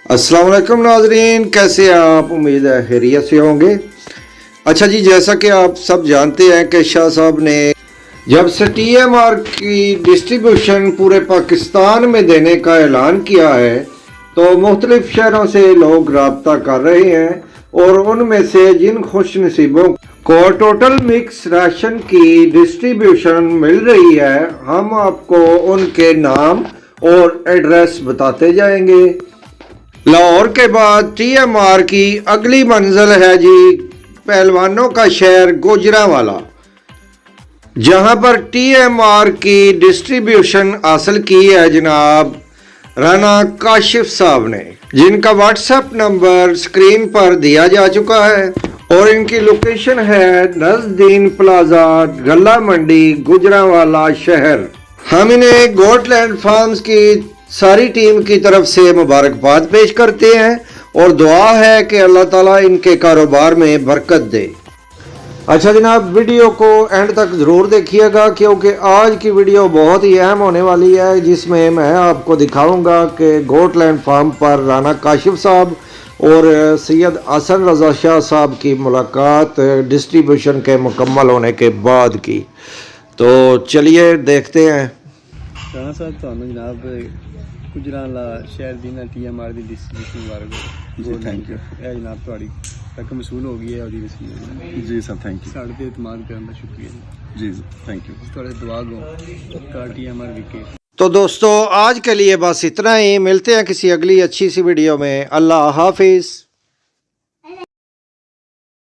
अस्सलाम वालेकुम नाजरीन, कैसे हैं आप? उम्मीद है खैरियत से होंगे। अच्छा जी, जैसा कि आप सब जानते हैं कि शाह साहब ने जब से TMR की डिस्ट्रीब्यूशन पूरे पाकिस्तान में देने का ऐलान किया है तो मुख्तलिफ शहरों से लोग रब्ता कर रहे हैं और उनमें से जिन खुश नसीबों को टोटल मिक्स राशन की डिस्ट्रीब्यूशन मिल रही है, हम आपको उनके नाम और एड्रेस बताते जाएंगे। लाहौर के बाद TMR की अगली मंजिल है जी पहलवानों का शहर गुजरांवाला, जहां पर TMR की डिस्ट्रीब्यूशन हासिल की है जनाब राना काशिफ साहब ने, जिनका व्हाट्सएप नंबर स्क्रीन पर दिया जा चुका है और इनकी लोकेशन है नजदीन प्लाजा, गल्ला मंडी, गुजरांवाला शहर। हम इन्हें गोटलैंड फार्म्स की सारी टीम की तरफ से मुबारकबाद पेश करते हैं और दुआ है कि अल्लाह ताला इनके कारोबार में बरकत दे। अच्छा जनाब, वीडियो को एंड तक ज़रूर देखिएगा क्योंकि आज की वीडियो बहुत ही अहम होने वाली है, जिसमें मैं आपको दिखाऊंगा कि गोटलैंड फार्म पर राना काशिफ साहब और सैयद हसन रज़ा शाह साहब की मुलाकात डिस्ट्रीब्यूशन के मुकम्मल होने के बाद की। तो चलिए देखते हैं। राना साहब ਤੁਹਾਨੂੰ ਜਨਾਬ ਗੁਜਰਾਂਵਾਲਾ ਸ਼ਹਿਰ ਦੀ ਨਾ TMR ਦੀ ਡਿਸਟ੍ਰੀਬਿਊਸ਼ਨ ਬਾਰੇ ਜੀ ਥੈਂਕ ਯੂ। ਇਹ ਜਨਾਬ ਤੁਹਾਡੀ ਰਕਮ ਵਸੂਲ ਹੋ ਗਈ ਹੈ ਉਹਦੀ ਰਸੀਦ। ਜੀ ਸਰ ਥੈਂਕ ਯੂ। ਸਾਡੇ ਤੇ ਇਤਮਾਦ ਕਰਨ ਦਾ ਸ਼ੁਕਰੀਆ ਜੀ। जी थैंक यू। ਤੁਹਾਡੇ ਦੁਆ ਗੋ ਕਾ TMR ਵਿਕੇ। तो दोस्तों आज के लिए बस इतना ही, मिलते हैं किसी अगली अच्छी सी वीडियो में। अल्लाह हाफिज़।